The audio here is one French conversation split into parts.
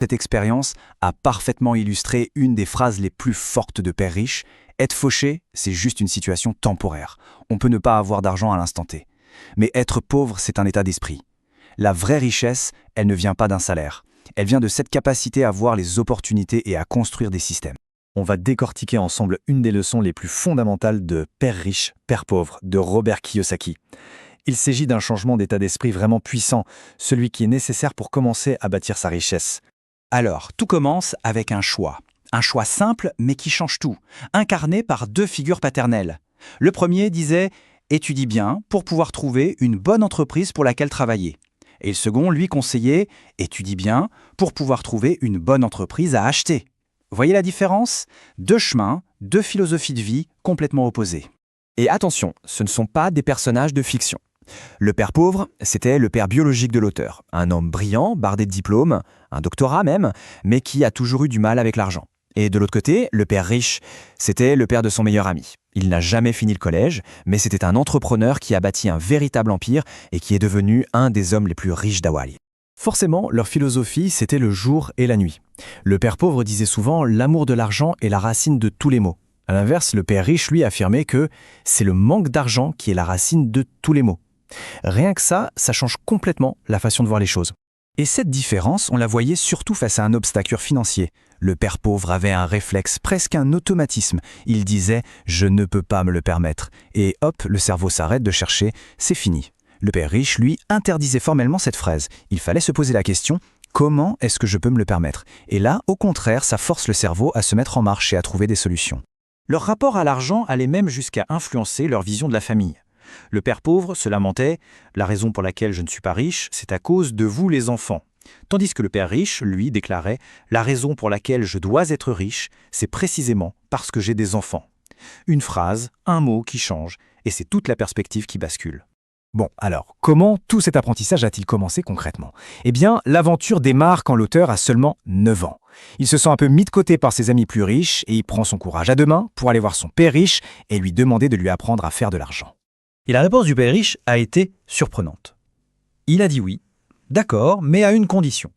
Cette expérience a parfaitement illustré une des phrases les plus fortes de Père Riche. Être fauché, c'est juste une situation temporaire. On peut ne pas avoir d'argent à l'instant T. Mais être pauvre, c'est un état d'esprit. La vraie richesse, elle ne vient pas d'un salaire. Elle vient de cette capacité à voir les opportunités et à construire des systèmes. On va décortiquer ensemble une des leçons les plus fondamentales de Père riche, Père pauvre de Robert Kiyosaki. Il s'agit d'un changement d'état d'esprit vraiment puissant, celui qui est nécessaire pour commencer à bâtir sa richesse. Alors, tout commence avec un choix. Un choix simple, mais qui change tout, incarné par deux figures paternelles. Le premier disait « Étudie bien pour pouvoir trouver une bonne entreprise pour laquelle travailler ». Et le second lui conseillait « Étudie bien pour pouvoir trouver une bonne entreprise à acheter ». Voyez la différence? Deux chemins, deux philosophies de vie complètement opposées. Et attention, ce ne sont pas des personnages de fiction. Le père pauvre, c'était le père biologique de l'auteur, un homme brillant, bardé de diplômes, un doctorat même, mais qui a toujours eu du mal avec l'argent. Et de l'autre côté, le père riche, c'était le père de son meilleur ami. Il n'a jamais fini le collège, mais c'était un entrepreneur qui a bâti un véritable empire et qui est devenu un des hommes les plus riches d'Hawaï. Forcément, leur philosophie, c'était le jour et la nuit. Le père pauvre disait souvent « l'amour de l'argent est la racine de tous les maux ». À l'inverse, le père riche, lui, affirmait que c'est le manque d'argent qui est la racine de tous les maux. Rien que ça change complètement la façon de voir les choses. Et cette différence, on la voyait surtout face à un obstacle financier. Le père pauvre avait un réflexe, presque un automatisme. Il disait « je ne peux pas me le permettre ». Et hop, le cerveau s'arrête de chercher, c'est fini. Le père riche, lui, interdisait formellement cette phrase. Il fallait se poser la question « comment est-ce que je peux me le permettre ?» Et là, au contraire, ça force le cerveau à se mettre en marche et à trouver des solutions. Leur rapport à l'argent allait même jusqu'à influencer leur vision de la famille. Le père pauvre se lamentait « la raison pour laquelle je ne suis pas riche, c'est à cause de vous les enfants ». Tandis que le père riche, lui, déclarait « la raison pour laquelle je dois être riche, c'est précisément parce que j'ai des enfants ». Une phrase, un mot qui change, et c'est toute la perspective qui bascule. Bon, alors, comment tout cet apprentissage a-t-il commencé concrètement? Eh bien, l'aventure démarre quand l'auteur a seulement 9 ans. Il se sent un peu mis de côté par ses amis plus riches et il prend son courage à deux mains pour aller voir son père riche et lui demander de lui apprendre à faire de l'argent. Et la réponse du père riche a été surprenante. Il a dit oui, d'accord, mais à une condition.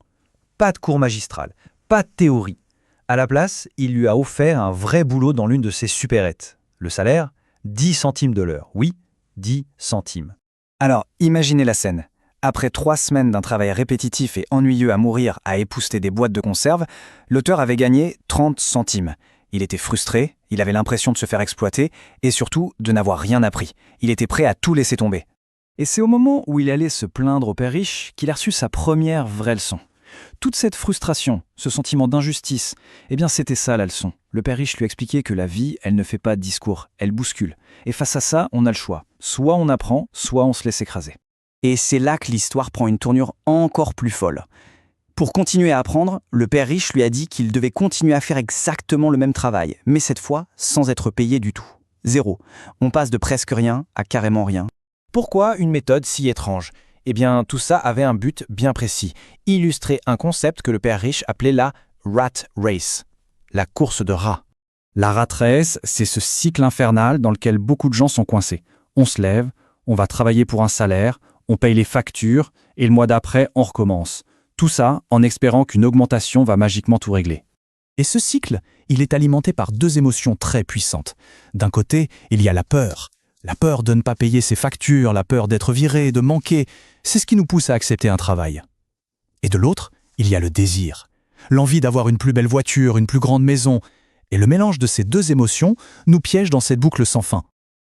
Pas de cours magistral, pas de théorie. À la place, il lui a offert un vrai boulot dans l'une de ses supérettes. Le salaire, 10 centimes de l'heure. Oui, 10 centimes. Alors, imaginez la scène. Après 3 semaines d'un travail répétitif et ennuyeux à mourir à épousseter des boîtes de conserve, l'auteur avait gagné 30 centimes. Il était frustré, il avait l'impression de se faire exploiter et surtout de n'avoir rien appris. Il était prêt à tout laisser tomber. Et c'est au moment où il allait se plaindre au père riche qu'il a reçu sa première vraie leçon. Toute cette frustration, ce sentiment d'injustice, eh bien c'était ça la leçon. Le père riche lui expliquait que la vie, elle ne fait pas de discours, elle bouscule. Et face à ça, on a le choix. Soit on apprend, soit on se laisse écraser. Et c'est là que l'histoire prend une tournure encore plus folle. Pour continuer à apprendre, le père riche lui a dit qu'il devait continuer à faire exactement le même travail, mais cette fois sans être payé du tout. Zéro. On passe de presque rien à carrément rien. Pourquoi une méthode si étrange? Eh bien, tout ça avait un but bien précis, illustrer un concept que le père riche appelait la rat race, la course de rats. La rat race, c'est ce cycle infernal dans lequel beaucoup de gens sont coincés. On se lève, on va travailler pour un salaire, on paye les factures, et le mois d'après, on recommence. Tout ça en espérant qu'une augmentation va magiquement tout régler. Et ce cycle, il est alimenté par deux émotions très puissantes. D'un côté, il y a la peur. La peur de ne pas payer ses factures, la peur d'être viré, de manquer, c'est ce qui nous pousse à accepter un travail. Et de l'autre, il y a le désir. L'envie d'avoir une plus belle voiture, une plus grande maison. Et le mélange de ces deux émotions nous piège dans cette boucle sans fin.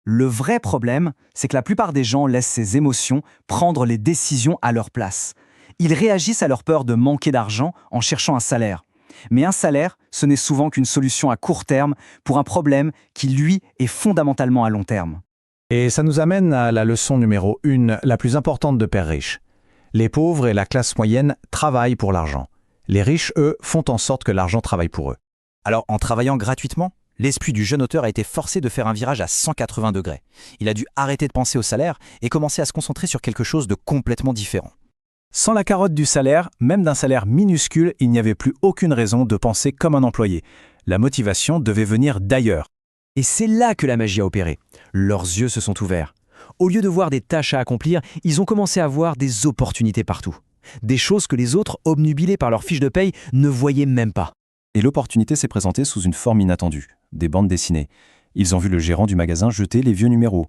Le vrai problème, c'est que la plupart des gens laissent ces émotions prendre les décisions à leur place. Ils réagissent à leur peur de manquer d'argent en cherchant un salaire. Mais un salaire, ce n'est souvent qu'une solution à court terme pour un problème qui, lui, est fondamentalement à long terme. Et ça nous amène à la leçon numéro 1, la plus importante de Père riche. Les pauvres et la classe moyenne travaillent pour l'argent. Les riches, eux, font en sorte que l'argent travaille pour eux. Alors, en travaillant gratuitement, l'esprit du jeune auteur a été forcé de faire un virage à 180 degrés. Il a dû arrêter de penser au salaire et commencer à se concentrer sur quelque chose de complètement différent. Sans la carotte du salaire, même d'un salaire minuscule, il n'y avait plus aucune raison de penser comme un employé. La motivation devait venir d'ailleurs. Et c'est là que la magie a opéré. Leurs yeux se sont ouverts. Au lieu de voir des tâches à accomplir, ils ont commencé à voir des opportunités partout. des choses que les autres, obnubilés par leur fiche de paye, ne voyaient même pas. Et l'opportunité s'est présentée sous une forme inattendue, des bandes dessinées. Ils ont vu le gérant du magasin jeter les vieux numéros.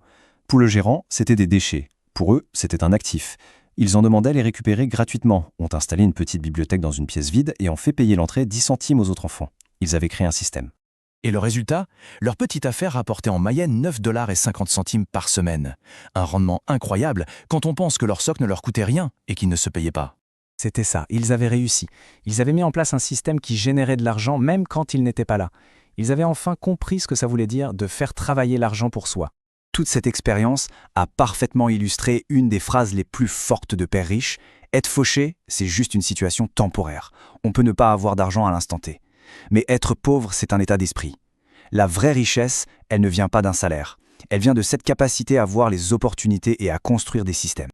Pour le gérant, c'était des déchets. Pour eux, c'était un actif. Ils en demandaient à les récupérer gratuitement, ont installé une petite bibliothèque dans une pièce vide et ont fait payer l'entrée 10 centimes aux autres enfants. Ils avaient créé un système. Et le résultat? Leur petite affaire rapportait en moyenne 9,50 $ par semaine. Un rendement incroyable quand on pense que leur socle ne leur coûtait rien et qu'ils ne se payaient pas. C'était ça, ils avaient réussi. Ils avaient mis en place un système qui générait de l'argent même quand ils n'étaient pas là. Ils avaient enfin compris ce que ça voulait dire de faire travailler l'argent pour soi. Toute cette expérience a parfaitement illustré une des phrases les plus fortes de Père Riche. Être fauché, c'est juste une situation temporaire. On peut ne pas avoir d'argent à l'instant T. Mais être pauvre, c'est un état d'esprit. La vraie richesse, elle ne vient pas d'un salaire. Elle vient de cette capacité à voir les opportunités et à construire des systèmes.